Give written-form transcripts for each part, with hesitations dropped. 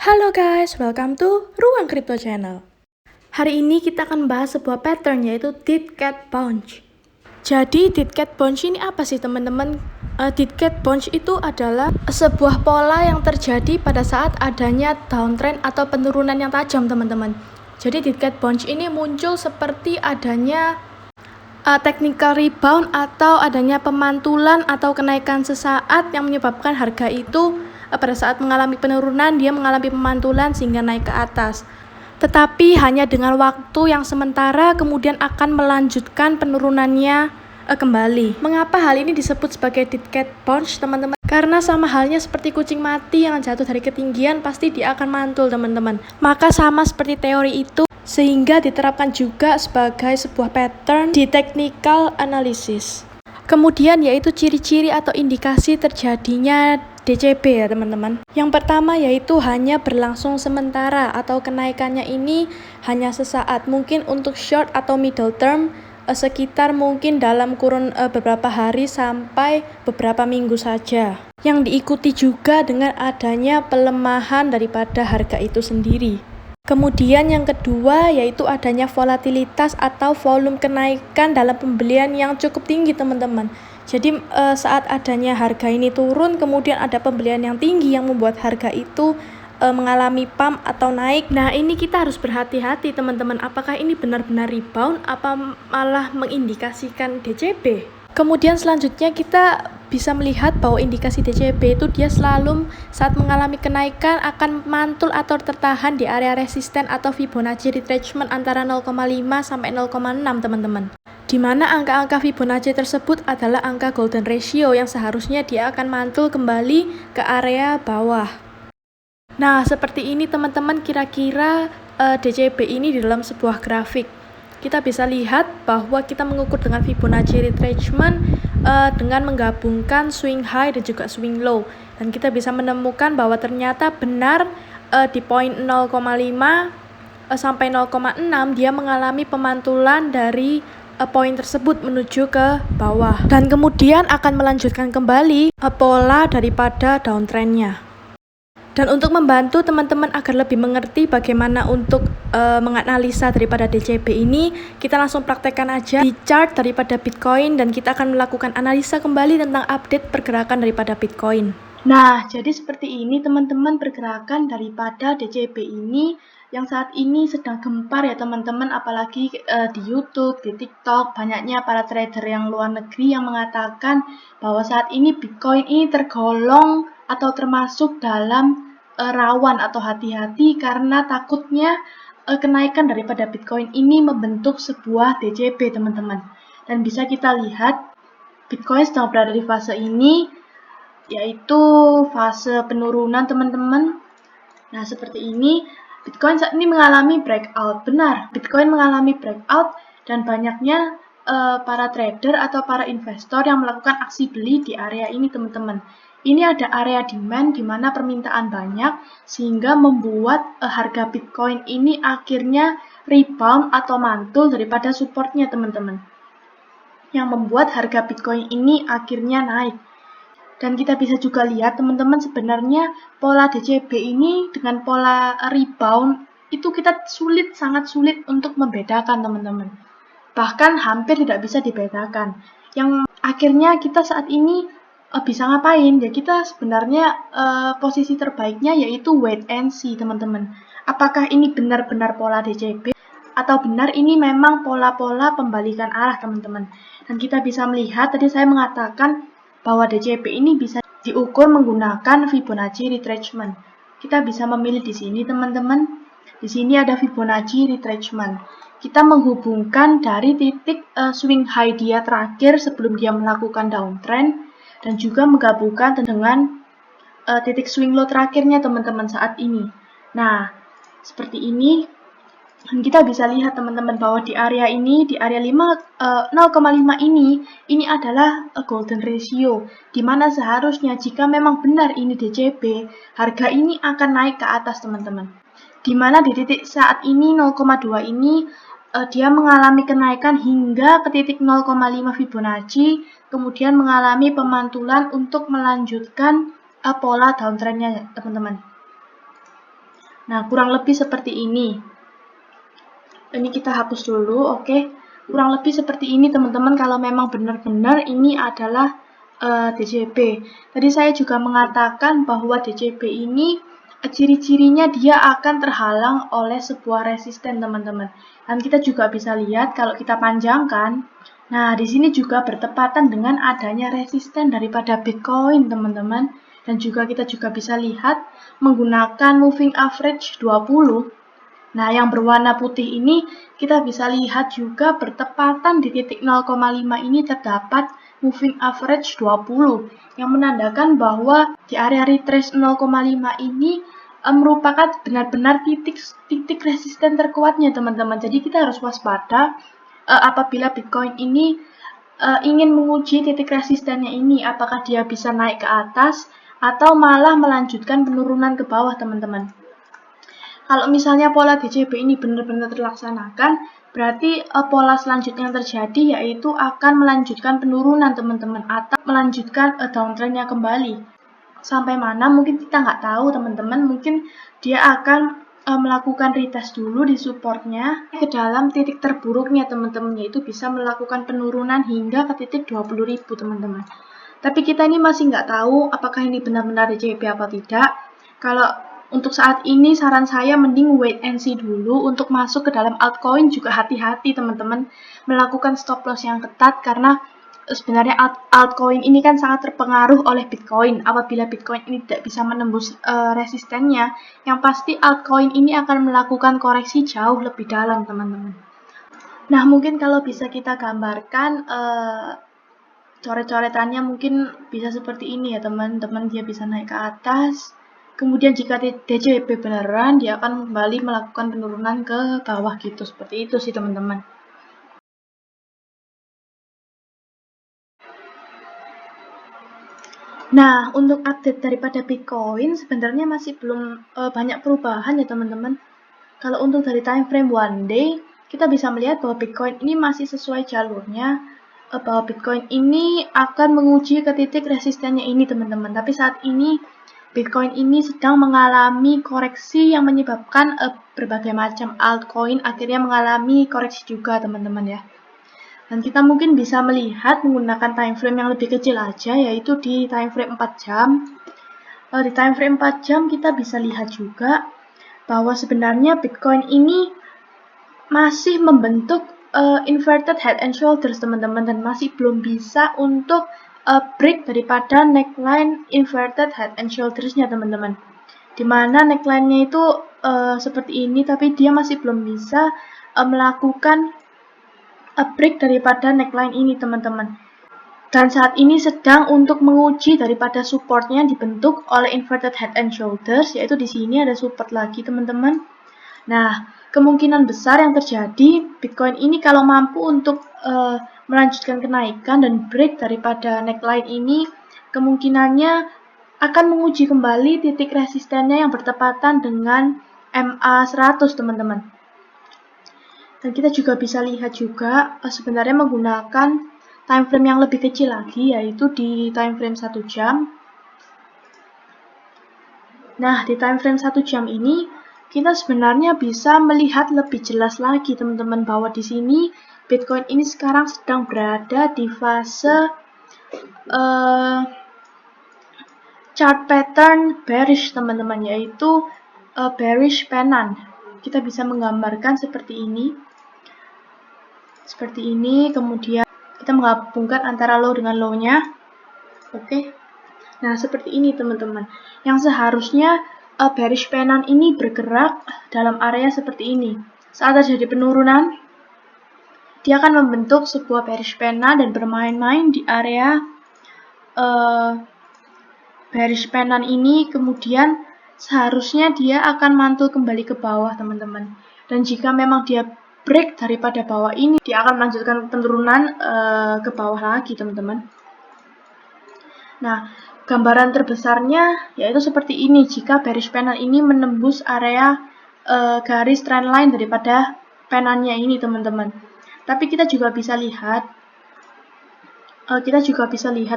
Halo guys, welcome to Ruang Crypto Channel. Hari ini kita akan bahas sebuah pattern yaitu Dead Cat Bounce. Jadi Dead Cat Bounce ini apa sih teman-teman? Dead Cat Bounce itu adalah sebuah pola yang terjadi pada saat adanya downtrend atau penurunan yang tajam teman-teman. Jadi Dead Cat Bounce ini muncul seperti adanya technical rebound atau adanya pemantulan atau kenaikan sesaat yang menyebabkan harga itu pada saat mengalami penurunan dia mengalami pemantulan sehingga naik ke atas. Tetapi hanya dengan waktu yang sementara kemudian akan melanjutkan penurunannya kembali. Mengapa hal ini disebut sebagai dead cat bounce teman-teman? Karena sama halnya seperti kucing mati yang jatuh dari ketinggian pasti dia akan mantul teman-teman. Maka sama seperti teori itu sehingga diterapkan juga sebagai sebuah pattern di technical analysis. Kemudian yaitu ciri-ciri atau indikasi terjadinya DCB ya teman-teman. Yang pertama yaitu hanya berlangsung sementara atau kenaikannya ini hanya sesaat. Mungkin untuk short atau middle term sekitar mungkin dalam kurun beberapa hari sampai beberapa minggu saja. Yang diikuti juga dengan adanya pelemahan daripada harga itu sendiri. Kemudian yang kedua yaitu adanya volatilitas atau volume kenaikan dalam pembelian yang cukup tinggi teman-teman. Jadi saat adanya harga ini turun kemudian ada pembelian yang tinggi yang membuat harga itu mengalami pump atau naik. Nah ini kita harus berhati-hati teman-teman, apakah ini benar-benar rebound apa malah mengindikasikan DCB. Kemudian selanjutnya kita bisa melihat bahwa indikasi DCB itu dia selalu saat mengalami kenaikan akan mantul atau tertahan di area resisten atau Fibonacci retracement antara 0,5 sampai 0,6 teman-teman. Di mana angka-angka Fibonacci tersebut adalah angka golden ratio yang seharusnya dia akan mantul kembali ke area bawah. Nah, seperti ini teman-teman kira-kira DCB ini di dalam sebuah grafik. Kita bisa lihat bahwa kita mengukur dengan Fibonacci retracement dengan menggabungkan swing high dan juga swing low. Dan kita bisa menemukan bahwa ternyata benar di poin 0,5 sampai 0,6 dia mengalami pemantulan dari poin tersebut menuju ke bawah. Dan kemudian akan melanjutkan kembali pola daripada downtrendnya. Dan untuk membantu teman-teman agar lebih mengerti bagaimana untuk menganalisa daripada DCB ini, kita langsung praktekkan aja di chart daripada Bitcoin dan kita akan melakukan analisa kembali tentang update pergerakan daripada Bitcoin. Nah, jadi seperti ini teman-teman pergerakan daripada DCB ini yang saat ini sedang gempar ya teman-teman, apalagi di YouTube, di TikTok, banyaknya para trader yang luar negeri yang mengatakan bahwa saat ini Bitcoin ini tergolong atau termasuk dalam rawan atau hati-hati karena takutnya kenaikan daripada Bitcoin ini membentuk sebuah DCB teman-teman. Dan bisa kita lihat Bitcoin sedang berada di fase ini yaitu fase penurunan teman-teman. Nah seperti ini Bitcoin saat ini mengalami breakout. Benar, Bitcoin mengalami breakout dan banyaknya para trader atau para investor yang melakukan aksi beli di area ini teman-teman. Ini ada area demand di mana permintaan banyak sehingga membuat harga Bitcoin ini akhirnya rebound atau mantul daripada supportnya teman-teman. Yang membuat harga Bitcoin ini akhirnya naik. Dan kita bisa juga lihat teman-teman sebenarnya pola DCB ini dengan pola rebound itu kita sangat sulit untuk membedakan teman-teman. Bahkan hampir tidak bisa dibedakan. Yang akhirnya kita saat ini bisa ngapain? Ya kita sebenarnya posisi terbaiknya yaitu wait and see teman-teman. Apakah ini benar-benar pola DCB atau benar ini memang pola-pola pembalikan arah teman-teman. Dan kita bisa melihat tadi saya mengatakan bahwa DCB ini bisa diukur menggunakan Fibonacci retracement. Kita bisa memilih di sini teman-teman. Di sini ada Fibonacci retracement. Kita menghubungkan dari titik swing high dia terakhir sebelum dia melakukan downtrend dan juga menggabungkan dengan titik swing low terakhirnya teman-teman saat ini. Nah, seperti ini. Dan kita bisa lihat teman-teman bahwa di area ini, di area 0,5 ini adalah golden ratio, di mana seharusnya jika memang benar ini DCB, harga ini akan naik ke atas teman-teman. Di mana di titik saat ini 0,2 ini dia mengalami kenaikan hingga ke titik 0,5 Fibonacci, kemudian mengalami pemantulan untuk melanjutkan pola downtrendnya teman-teman. Nah, kurang lebih seperti ini. Ini kita hapus dulu, oke. Kurang lebih seperti ini teman-teman kalau memang benar-benar ini adalah DCP. Tadi saya juga mengatakan bahwa DCP ini ciri-cirinya dia akan terhalang oleh sebuah resisten teman-teman. Dan kita juga bisa lihat kalau kita panjangkan, nah di sini juga bertepatan dengan adanya resisten daripada Bitcoin teman-teman. Dan juga kita juga bisa lihat menggunakan moving average 20. Nah, yang berwarna putih ini kita bisa lihat juga bertepatan di titik 0,5 ini terdapat moving average 20 yang menandakan bahwa di area retrace 0,5 ini merupakan benar-benar titik resisten terkuatnya teman-teman. Jadi kita harus waspada apabila Bitcoin ini ingin menguji titik resistennya ini, apakah dia bisa naik ke atas atau malah melanjutkan penurunan ke bawah teman-teman. Kalau misalnya pola DCP ini benar-benar terlaksanakan, berarti pola selanjutnya yang terjadi yaitu akan melanjutkan penurunan teman-teman atau melanjutkan downtrendnya kembali. Sampai mana mungkin kita nggak tahu teman-teman, mungkin dia akan melakukan retest dulu di supportnya ke dalam titik terburuknya teman-teman, yaitu bisa melakukan penurunan hingga ke titik 20.000 teman-teman. Tapi kita ini masih nggak tahu apakah ini benar-benar DCP apa tidak. Kalau untuk saat ini saran saya mending wait and see dulu. Untuk masuk ke dalam altcoin juga hati-hati teman-teman, melakukan stop loss yang ketat karena sebenarnya altcoin ini kan sangat terpengaruh oleh Bitcoin. Apabila Bitcoin ini tidak bisa menembus resistennya, yang pasti altcoin ini akan melakukan koreksi jauh lebih dalam teman-teman. Nah, mungkin kalau bisa kita gambarkan coret-coretannya mungkin bisa seperti ini ya teman-teman. Dia bisa naik ke atas, kemudian jika DCP beneran, dia akan kembali melakukan penurunan ke bawah gitu. Seperti itu sih teman-teman. Nah, untuk update daripada Bitcoin sebenarnya masih belum banyak perubahan ya teman-teman. Kalau untuk dari time frame one day, kita bisa melihat bahwa Bitcoin ini masih sesuai jalurnya, bahwa Bitcoin ini akan menguji ke titik resistennya ini teman-teman. Tapi saat ini Bitcoin ini sedang mengalami koreksi yang menyebabkan berbagai macam altcoin akhirnya mengalami koreksi juga teman-teman ya. Dan kita mungkin bisa melihat menggunakan time frame yang lebih kecil aja, yaitu di time frame 4 jam. Di time frame 4 jam kita bisa lihat juga bahwa sebenarnya Bitcoin ini masih membentuk inverted head and shoulders teman-teman, dan masih belum bisa untuk break daripada neckline inverted head and shoulders-nya teman-teman. Dimana neckline-nya itu seperti ini, tapi dia masih belum bisa melakukan break daripada neckline ini teman-teman. Dan saat ini sedang untuk menguji daripada supportnya dibentuk oleh inverted head and shoulders, yaitu di sini ada support lagi teman-teman. Nah, kemungkinan besar yang terjadi Bitcoin ini kalau mampu untuk melanjutkan kenaikan dan break daripada neckline ini, kemungkinannya akan menguji kembali titik resistennya yang bertepatan dengan MA100 teman-teman. Dan kita juga bisa lihat juga sebenarnya menggunakan time frame yang lebih kecil lagi, yaitu di time frame 1 jam. Nah, di time frame 1 jam ini kita sebenarnya bisa melihat lebih jelas lagi teman-teman bahwa di sini Bitcoin ini sekarang sedang berada di fase chart pattern bearish teman-teman, yaitu bearish pennant. Kita bisa menggambarkan seperti ini. Kemudian kita menggabungkan antara low dengan low-nya. Oke. Nah, seperti ini teman-teman. Yang seharusnya bearish pennant ini bergerak dalam area seperti ini. Saat terjadi penurunan, dia akan membentuk sebuah bearish pennant dan bermain-main di area bearish pennant ini. Kemudian seharusnya dia akan mantul kembali ke bawah teman-teman. Dan jika memang dia break daripada bawah ini, dia akan melanjutkan penurunan ke bawah lagi teman-teman. Nah, gambaran terbesarnya yaitu seperti ini jika bearish pennant ini menembus area garis trendline daripada pennantnya ini teman-teman. Tapi kita juga bisa lihat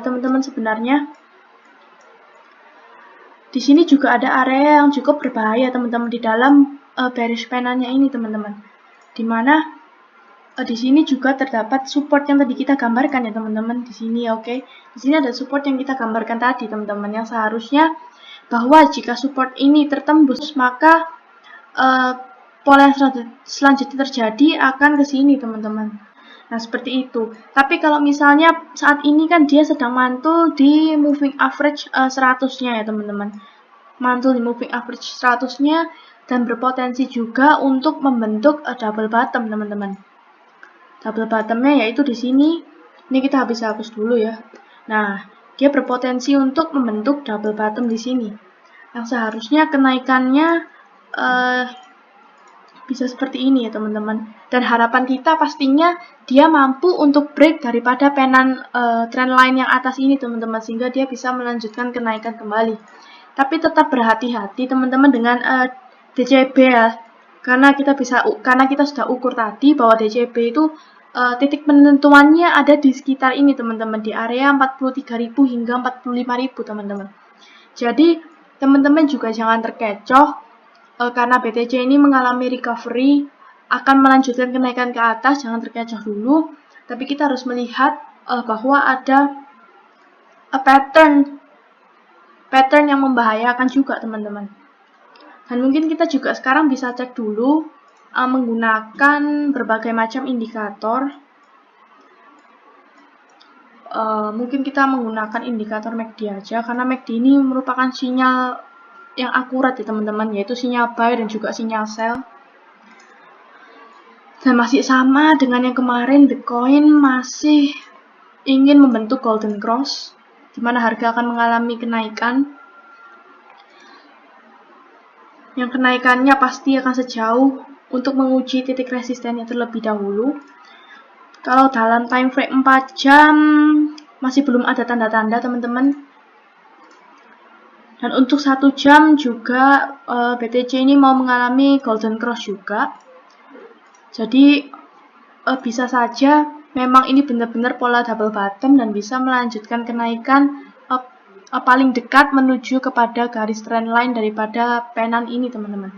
teman-teman sebenarnya Di sini juga ada area yang cukup berbahaya teman-teman di dalam bearish penanya ini teman-teman. Dimana di sini juga terdapat support yang tadi kita gambarkan ya teman-teman. Di sini oke. Di sini ada support yang kita gambarkan tadi teman-teman, yang seharusnya bahwa jika support ini tertembus maka pola yang selanjutnya terjadi akan ke sini teman-teman. Nah seperti itu. Tapi kalau misalnya saat ini kan dia sedang mantul di moving average 100-nya ya teman-teman. Mantul di moving average 100-nya dan berpotensi juga untuk membentuk double bottom teman-teman. Double bottomnya yaitu di sini. Ini kita hapus dulu ya. Nah dia berpotensi untuk membentuk double bottom di sini. Yang seharusnya kenaikannya bisa seperti ini ya teman-teman. Dan harapan kita pastinya dia mampu untuk break daripada penan trendline yang atas ini teman-teman, sehingga dia bisa melanjutkan kenaikan kembali. Tapi tetap berhati-hati teman-teman dengan DCB ya, karena kita sudah ukur tadi bahwa DCB itu titik penentuannya ada di sekitar ini teman-teman, di area 43.000 hingga 45.000 teman-teman. Jadi teman-teman juga jangan terkecoh karena BTC ini mengalami recovery, akan melanjutkan kenaikan ke atas, jangan terkecoh dulu. Tapi kita harus melihat bahwa ada pattern yang membahayakan juga teman-teman. Dan mungkin kita juga sekarang bisa cek dulu menggunakan berbagai macam indikator. Mungkin kita menggunakan indikator MACD aja, karena MACD ini merupakan sinyal yang akurat ya teman-teman, yaitu sinyal buy dan juga sinyal sell. Dan masih sama dengan yang kemarin, Bitcoin masih ingin membentuk golden cross, di mana harga akan mengalami kenaikan. Yang kenaikannya pasti akan sejauh untuk menguji titik resistennya terlebih dahulu. Kalau dalam time frame 4 jam masih belum ada tanda-tanda teman-teman. Dan untuk 1 jam juga BTC ini mau mengalami golden cross juga. Jadi bisa saja memang ini benar-benar pola double bottom dan bisa melanjutkan kenaikan paling dekat menuju kepada garis trendline daripada penan ini teman-teman.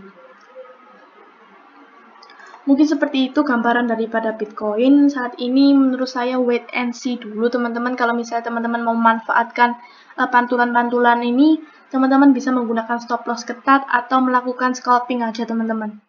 Mungkin seperti itu gambaran daripada Bitcoin saat ini. Menurut saya wait and see dulu teman-teman. Kalau misalnya teman-teman mau memanfaatkan pantulan-pantulan ini, teman-teman bisa menggunakan stop loss ketat atau melakukan scalping aja teman-teman.